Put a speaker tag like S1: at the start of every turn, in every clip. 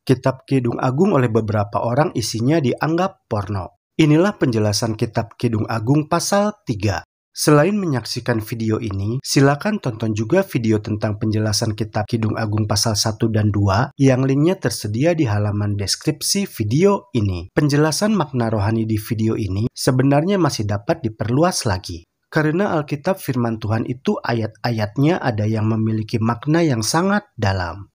S1: Kitab Kidung Agung oleh beberapa orang isinya dianggap porno. Inilah penjelasan Kitab Kidung Agung pasal 3. Selain menyaksikan video ini, silakan tonton juga video tentang penjelasan Kitab Kidung Agung pasal 1 dan 2 yang linknya tersedia di halaman deskripsi video ini. Penjelasan makna rohani di video ini sebenarnya masih dapat diperluas lagi. Karena Alkitab firman Tuhan itu ayat-ayatnya ada yang memiliki makna yang sangat dalam.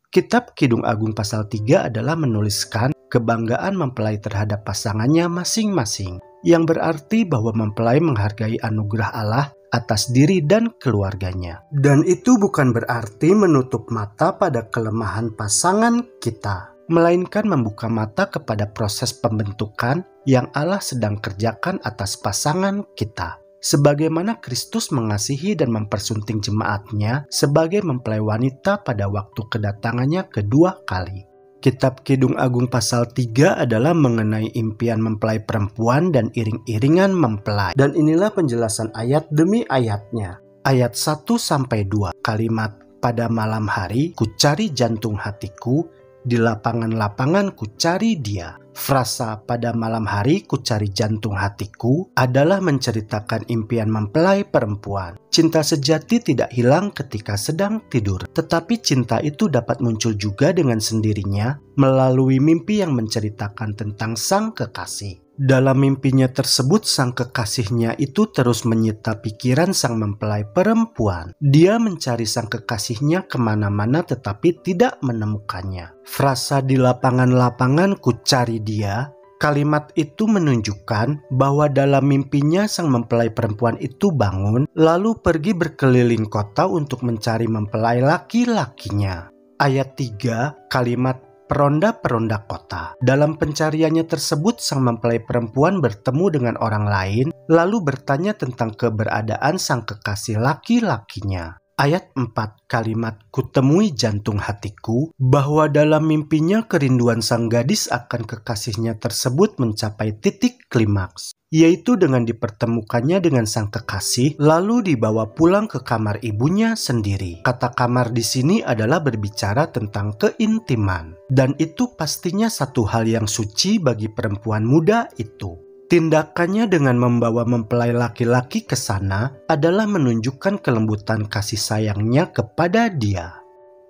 S1: Kitab Kidung Agung pasal 3 adalah menuliskan kebanggaan mempelai terhadap pasangannya masing-masing, yang berarti bahwa mempelai menghargai anugerah Allah atas diri dan keluarganya. Dan itu bukan berarti menutup mata pada kelemahan pasangan kita, melainkan membuka mata kepada proses pembentukan yang Allah sedang kerjakan atas pasangan kita. Sebagaimana Kristus mengasihi dan mempersunting jemaatnya sebagai mempelai wanita pada waktu kedatangannya kedua kali. Kitab Kidung Agung pasal 3 adalah mengenai impian mempelai perempuan dan iring-iringan mempelai. Dan inilah penjelasan ayat demi ayatnya. Ayat 1-2, kalimat pada malam hari ku cari jantung hatiku, di lapangan-lapangan ku cari dia. Frasa pada malam hari ku cari jantung hatiku adalah menceritakan impian mempelai perempuan. Cinta sejati tidak hilang ketika sedang tidur, tetapi cinta itu dapat muncul juga dengan sendirinya melalui mimpi yang menceritakan tentang sang kekasih. Dalam mimpinya tersebut, sang kekasihnya itu terus menyita pikiran sang mempelai perempuan. Dia mencari sang kekasihnya kemana-mana tetapi tidak menemukannya. Frasa di lapangan-lapangan ku cari dia, kalimat itu menunjukkan bahwa dalam mimpinya sang mempelai perempuan itu bangun, lalu pergi berkeliling kota untuk mencari mempelai laki-lakinya. Ayat 3, kalimat peronda-peronda kota. Dalam pencariannya tersebut, sang mempelai perempuan bertemu dengan orang lain, lalu bertanya tentang keberadaan sang kekasih laki-lakinya. Ayat 4, kalimat kutemui jantung hatiku, bahwa dalam mimpinya kerinduan sang gadis akan kekasihnya tersebut mencapai titik klimaks, yaitu dengan dipertemukannya dengan sang kekasih, lalu dibawa pulang ke kamar ibunya sendiri. Kata kamar di sini adalah berbicara tentang keintiman, dan itu pastinya satu hal yang suci bagi perempuan muda itu. Tindakannya dengan membawa mempelai laki-laki ke sana adalah menunjukkan kelembutan kasih sayangnya kepada dia.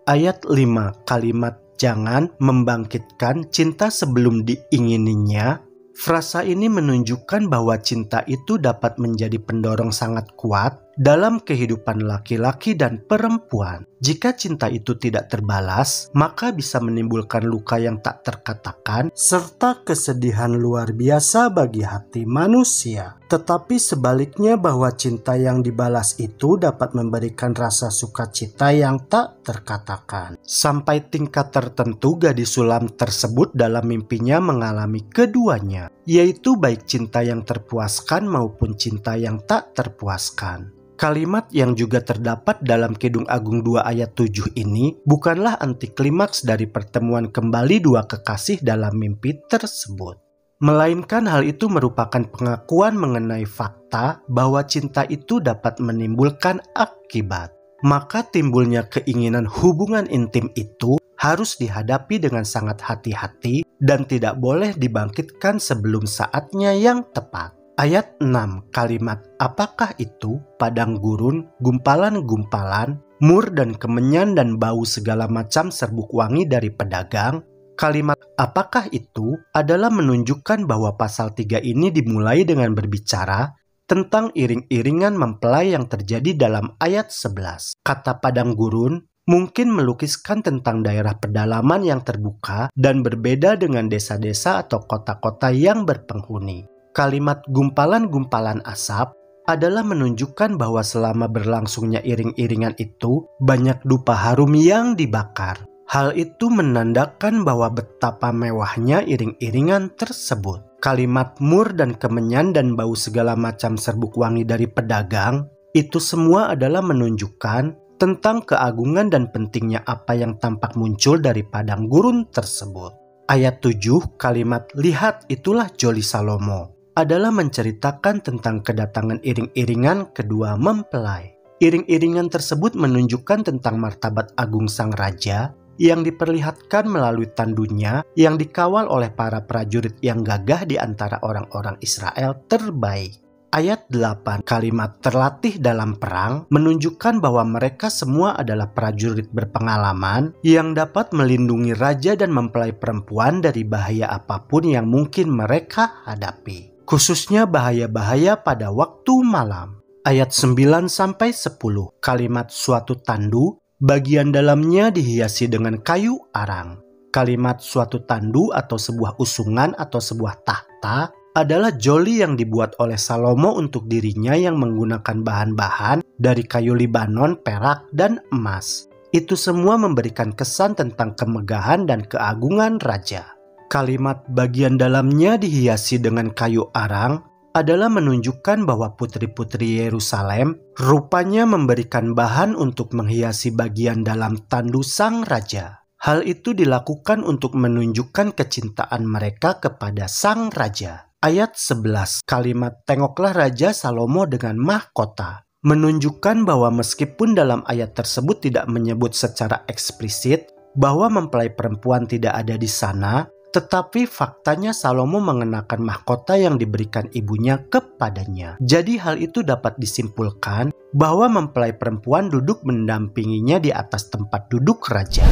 S1: Ayat 5, kalimat jangan membangkitkan cinta sebelum diingininya. Frasa ini menunjukkan bahwa cinta itu dapat menjadi pendorong sangat kuat dalam kehidupan laki-laki dan perempuan. Jika cinta itu tidak terbalas, maka bisa menimbulkan luka yang tak terkatakan serta kesedihan luar biasa bagi hati manusia. Tetapi sebaliknya, bahwa cinta yang dibalas itu dapat memberikan rasa sukacita yang tak terkatakan. Sampai tingkat tertentu, gadis sulam tersebut dalam mimpinya mengalami keduanya, yaitu baik cinta yang terpuaskan maupun cinta yang tak terpuaskan. Kalimat yang juga terdapat dalam Kidung Agung 2 ayat 7 ini bukanlah antiklimaks dari pertemuan kembali dua kekasih dalam mimpi tersebut. Melainkan hal itu merupakan pengakuan mengenai fakta bahwa cinta itu dapat menimbulkan akibat. Maka timbulnya keinginan hubungan intim itu harus dihadapi dengan sangat hati-hati dan tidak boleh dibangkitkan sebelum saatnya yang tepat. Ayat 6, kalimat apakah itu, padang gurun, gumpalan-gumpalan, mur dan kemenyan dan bau segala macam serbuk wangi dari pedagang. Kalimat apakah itu adalah menunjukkan bahwa pasal 3 ini dimulai dengan berbicara tentang iring-iringan mempelai yang terjadi dalam ayat 11. Kata padang gurun mungkin melukiskan tentang daerah pedalaman yang terbuka dan berbeda dengan desa-desa atau kota-kota yang berpenghuni. Kalimat gumpalan-gumpalan asap adalah menunjukkan bahwa selama berlangsungnya iring-iringan itu, banyak dupa harum yang dibakar. Hal itu menandakan bahwa betapa mewahnya iring-iringan tersebut. Kalimat mur dan kemenyan dan bau segala macam serbuk wangi dari pedagang, itu semua adalah menunjukkan tentang keagungan dan pentingnya apa yang tampak muncul dari padang gurun tersebut. Ayat 7, kalimat lihat itulah Joli Salomo, adalah menceritakan tentang kedatangan iring-iringan kedua mempelai. Iring-iringan tersebut menunjukkan tentang martabat agung sang raja yang diperlihatkan melalui tandunya yang dikawal oleh para prajurit yang gagah di antara orang-orang Israel terbaik. Ayat 8, kalimat terlatih dalam perang menunjukkan bahwa mereka semua adalah prajurit berpengalaman yang dapat melindungi raja dan mempelai perempuan dari bahaya apapun yang mungkin mereka hadapi, khususnya bahaya-bahaya pada waktu malam. Ayat 9-10, kalimat suatu tandu, bagian dalamnya dihiasi dengan kayu arang. Kalimat suatu tandu atau sebuah usungan atau sebuah tahta adalah joli yang dibuat oleh Salomo untuk dirinya yang menggunakan bahan-bahan dari kayu Libanon, perak, dan emas. Itu semua memberikan kesan tentang kemegahan dan keagungan raja. Kalimat bagian dalamnya dihiasi dengan kayu arang adalah menunjukkan bahwa putri-putri Yerusalem rupanya memberikan bahan untuk menghiasi bagian dalam tandu sang raja. Hal itu dilakukan untuk menunjukkan kecintaan mereka kepada sang raja. Ayat 11, kalimat tengoklah Raja Salomo dengan mahkota menunjukkan bahwa meskipun dalam ayat tersebut tidak menyebut secara eksplisit bahwa mempelai perempuan tidak ada di sana, tetapi faktanya Salomo mengenakan mahkota yang diberikan ibunya kepadanya. Jadi hal itu dapat disimpulkan bahwa mempelai perempuan duduk mendampinginya di atas tempat duduk raja.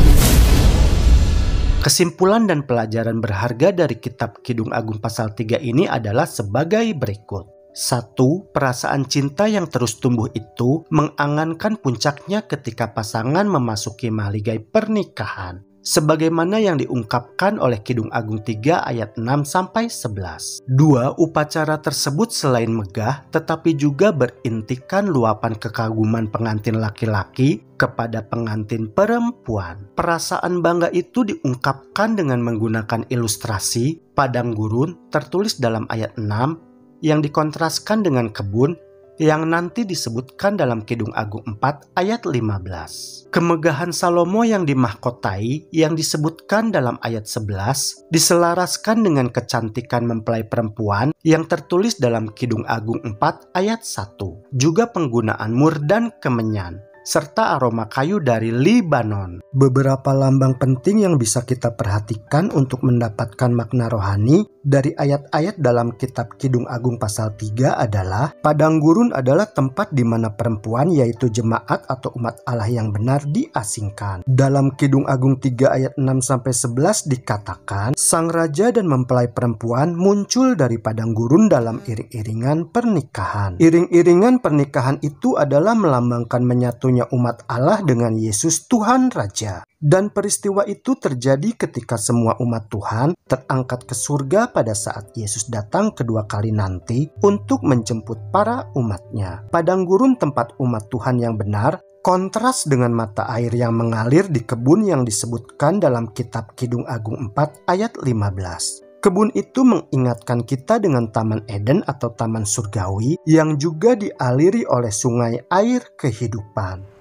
S1: Kesimpulan dan pelajaran berharga dari kitab Kidung Agung pasal 3 ini adalah sebagai berikut. 1. Perasaan cinta yang terus tumbuh itu mengangankan puncaknya ketika pasangan memasuki mahligai pernikahan, sebagaimana yang diungkapkan oleh Kidung Agung 3 ayat 6-11. 2. Upacara tersebut selain megah, tetapi juga berintikan luapan kekaguman pengantin laki-laki kepada pengantin perempuan. Perasaan bangga itu diungkapkan dengan menggunakan ilustrasi padang gurun tertulis dalam ayat 6 yang dikontraskan dengan kebun yang nanti disebutkan dalam Kidung Agung 4 ayat 15. Kemegahan Salomo yang dimahkotai yang disebutkan dalam ayat 11 diselaraskan dengan kecantikan mempelai perempuan yang tertulis dalam Kidung Agung 4 ayat 1. Juga penggunaan mur dan kemenyan serta aroma kayu dari Libanon. Beberapa lambang penting yang bisa kita perhatikan untuk mendapatkan makna rohani dari ayat-ayat dalam kitab Kidung Agung pasal 3 adalah padang gurun adalah tempat di mana perempuan yaitu jemaat atau umat Allah yang benar diasingkan. Dalam Kidung Agung 3 ayat 6-11 dikatakan sang raja dan mempelai perempuan muncul dari padang gurun dalam iring-iringan pernikahan. Iring-iringan pernikahan itu adalah melambangkan menyatunya umat Allah dengan Yesus Tuhan Raja. Dan peristiwa itu terjadi ketika semua umat Tuhan terangkat ke surga pada saat Yesus datang kedua kali nanti untuk menjemput para umatnya. Padang gurun tempat umat Tuhan yang benar kontras dengan mata air yang mengalir di kebun yang disebutkan dalam kitab Kidung Agung 4 ayat 15. Kebun itu mengingatkan kita dengan Taman Eden atau Taman Surgawi yang juga dialiri oleh sungai air kehidupan.